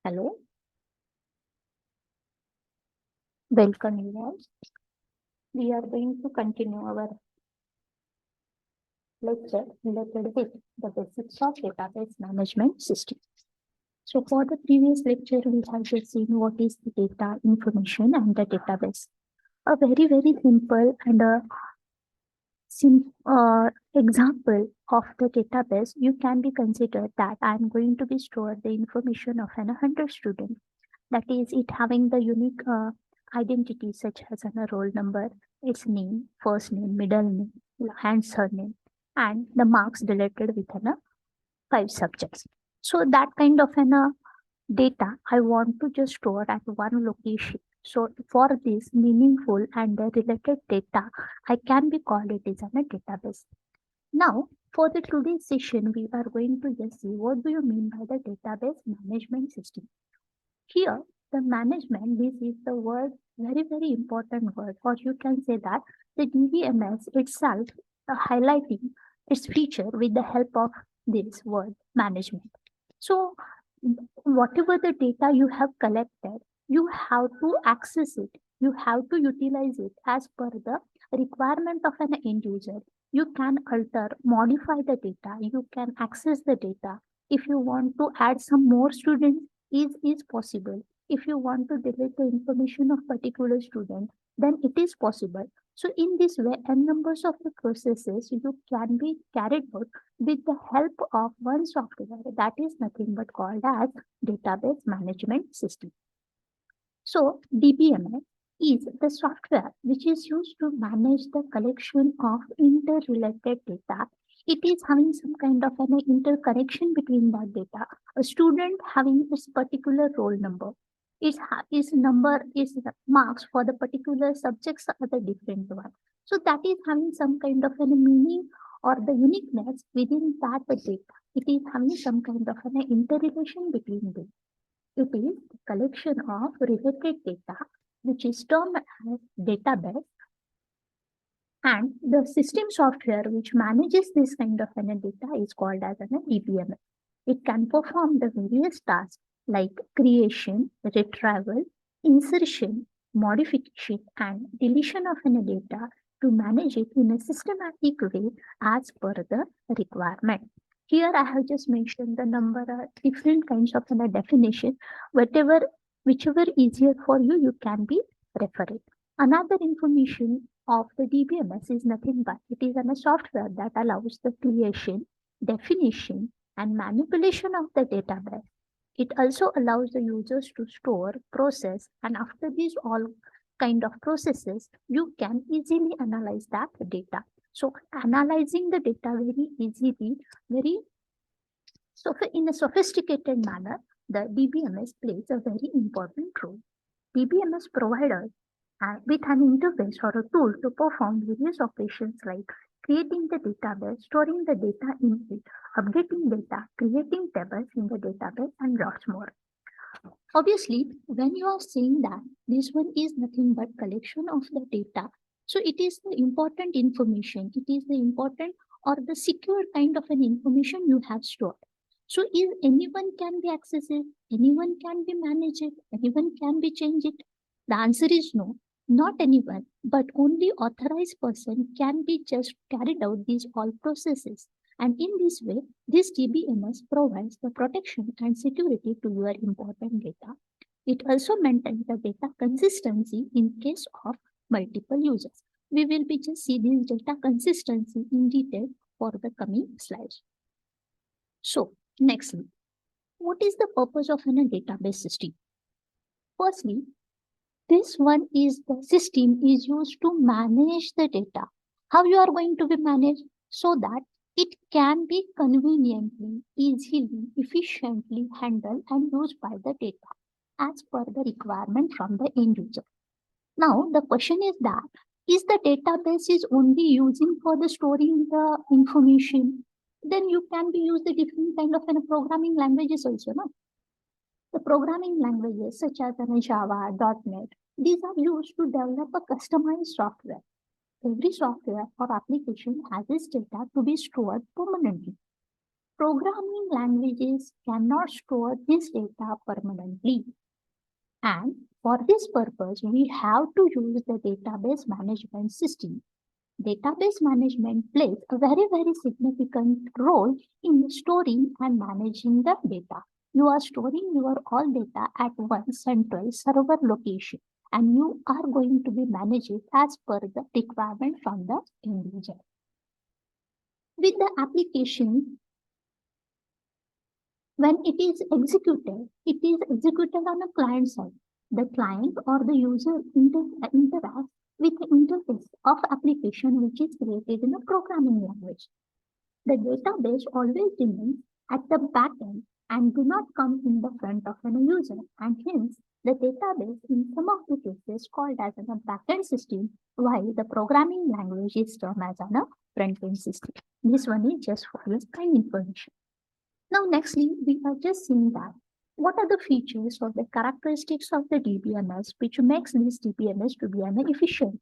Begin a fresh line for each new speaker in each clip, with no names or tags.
Hello, welcome you all. We are going to continue our lecture related with the basics of database management system. So for the previous lecture, we have just seen what is the data information and the database. A very simple and a example of the database, you can be considered that I am going to be store the information of an 100 student. That is, it having the unique identity such as a roll number, its name, first name, middle name, and surname, and the marks related with 5 subjects. So that kind of data I want to just store at one location. So for this meaningful and related data, I can be called it as a database. Now, for the today's session, we are going to just see what do you mean by the database management system. Here, the management, this is the word, very important word, or you can say that the DBMS itself highlighting its feature with the help of this word management. So, whatever the data you have collected, you have to access it, you have to utilize it as per the requirement of an end user. You can alter, modify the data, you can access the data. If you want to add some more students, is possible. If you want to delete the information of particular student, then it is possible. So in this way, n numbers of the processes you can be carried out with the help of one software that is nothing but called as database management system. So DBMS is the software which is used to manage the collection of interrelated data. It is having some kind of an interconnection between that data. A student having this particular roll number, is number is marks for the particular subjects are the different one. So that is having some kind of a meaning or the uniqueness within that data. It is having some kind of an interrelation between them. It is the collection of related data, which is termed as database, and the system software which manages this kind of data is called as an DBMS. It can perform the various tasks like creation, retrieval, insertion, modification, and deletion of data to manage it in a systematic way as per the requirement. Here I have just mentioned the number of different kinds of definition. Whichever easier for you, you can be referring. Another information of the DBMS is nothing but it is a software that allows the creation, definition, and manipulation of the database. It also allows the users to store, process, and after these all kind of processes, you can easily analyze that data. So analyzing the data very easily, in a sophisticated manner, the DBMS plays a very important role. DBMS providers with an interface or a tool to perform various operations like creating the database, storing the data in it, updating data, creating tables in the database, and lots more. Obviously, when you are saying that this one is nothing but collection of the data, so it is the important information, it is the important or the secure kind of an information you have stored. So if anyone can be accessed, anyone can be managed it, anyone can be changed it? The answer is no, not anyone, but only authorized person can be just carried out these all processes. And in this way, this DBMS provides the protection and security to your important data. It also maintains the data consistency in case of multiple users. We will be just see this data consistency in detail for the coming slides. So, nextly, what is the purpose of a database system? Firstly, this one is the system is used to manage the data. How you are going to be managed? So that it can be conveniently, easily, efficiently handled and used by the data as per the requirement from the end user. Now, the question is that, is the database is only using for the storing the information? Then you can be use the different kind of programming languages also, no? The programming languages such as Java, .NET, these are used to develop a customized software. Every software or application has its data to be stored permanently. Programming languages cannot store this data permanently. And for this purpose, we have to use the database management system. Database management plays a very significant role in storing and managing the data. You are storing your all data at one central server location, and you are going to be managed it as per the requirement from the end user. With the application, when it is executed on a client side. The client or the user interacts with the interface of application which is created in a programming language. The database always remains at the back end and do not come in the front of an user, and hence the database in some of the cases called as a backend system, while the programming language is termed as a front-end system. This one is just for your kind information. Now, nextly, we are just seeing that what are the features or the characteristics of the DBMS which makes this DBMS to be efficient.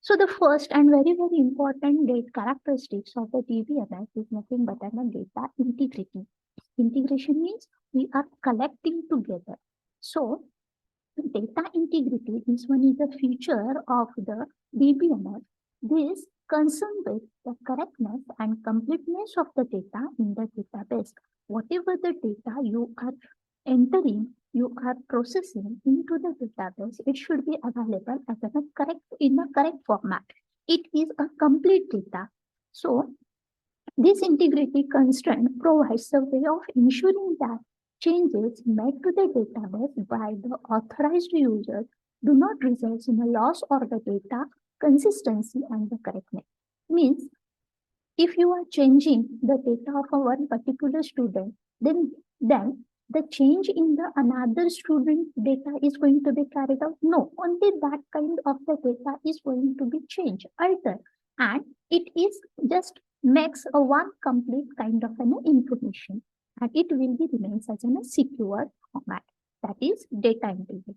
So the first and very important characteristics of the DBMS is nothing but data integrity. Integration means we are collecting together. So data integrity, this one is a feature of the DBMS. This concerned with the correctness and completeness of the data in the database. Whatever the data you are entering, you are processing into the database, it should be available as in a correct format. It is a complete data. So this integrity constraint provides a way of ensuring that changes made to the database by the authorized user do not result in a loss or the data consistency and the correctness. Means, if you are changing the data of one particular student, then the change in the another student data is going to be carried out. No, only that kind of the data is going to be changed, altered, and it is just makes a one complete kind of an information, and it will be remains as in a secure format. That is data integrity.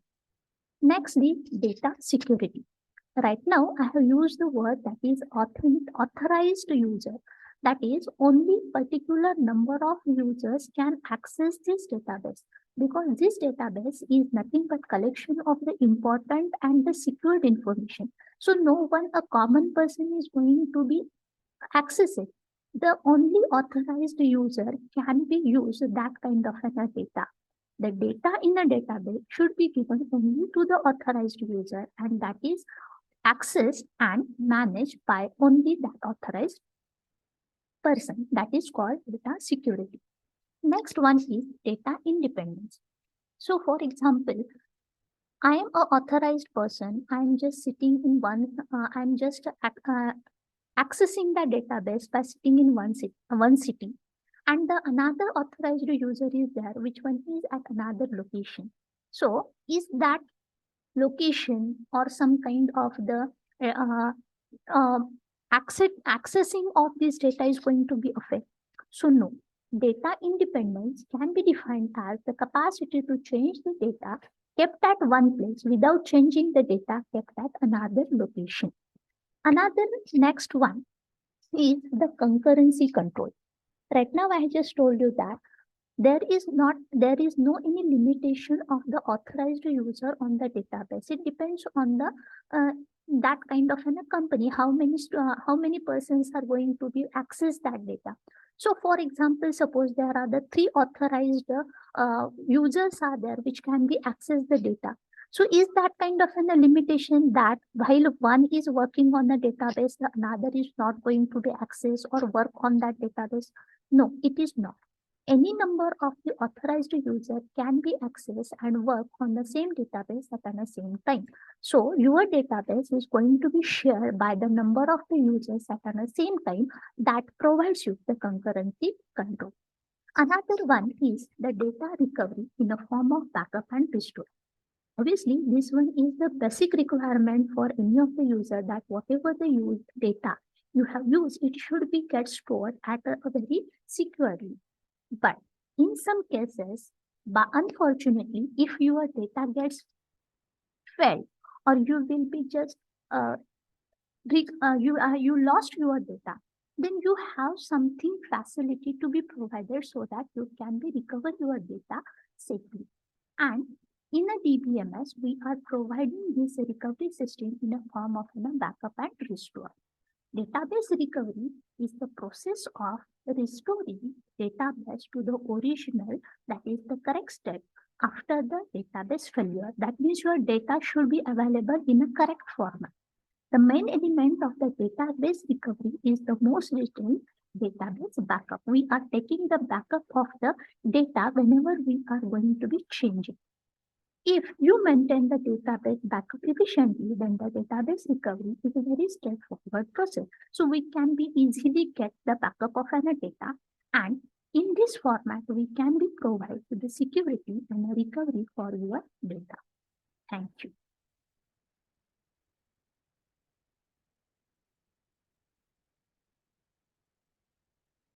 Nextly, data security. Right now, I have used the word that is authorized user. That is, only particular number of users can access this database, because this database is nothing but collection of the important and the secured information. So no one, a common person, is going to be access it. The only authorized user can be used that kind of data. The data in a database should be given only to the authorized user, and that is accessed and managed by only that authorized person. That is called data security. Next one is data independence. So for example, I am an authorized person. I am just sitting in one, I'm just accessing the database by sitting in one city. And the another authorized user is there, which one is at another location. So is that location or some kind of the accessing of this data is going to be affected? So no, data independence can be defined as the capacity to change the data kept at one place without changing the data kept at another location. Another next one is the concurrency control. Right now, I just told you that there is no any limitation of the authorized user on the database. It depends on the that kind of a company, how many persons are going to be access that data. So for example, suppose there are the 3 authorized users are there which can be access the data. So is that kind of a limitation that while one is working on the database, the another is not going to be accessed or work on that database? No, it is not. Any number of the authorized user can be accessed and work on the same database at the same time. So your database is going to be shared by the number of the users at the same time. That provides you the concurrency control. Another one is the data recovery in a form of backup and restore. Obviously, this one is the basic requirement for any of the user, that whatever the used data you have used, it should be get stored at a very securely. But in some cases, but unfortunately, if your data gets failed, or you will be just you lost your data, then you have something facility to be provided so that you can be recover your data safely. And in a DBMS, we are providing this recovery system in a form of backup and restore. Database recovery is the process of restoring database to the original, that is the correct step after the database failure. That means your data should be available in a correct format. The main element of the database recovery is the most recent database backup. We are taking the backup of the data whenever we are going to be changing. If you maintain the database backup efficiently, then the database recovery is a very straightforward process. So we can be easily get the backup of an data, and in this format, we can be provide the security and recovery for your data. Thank you.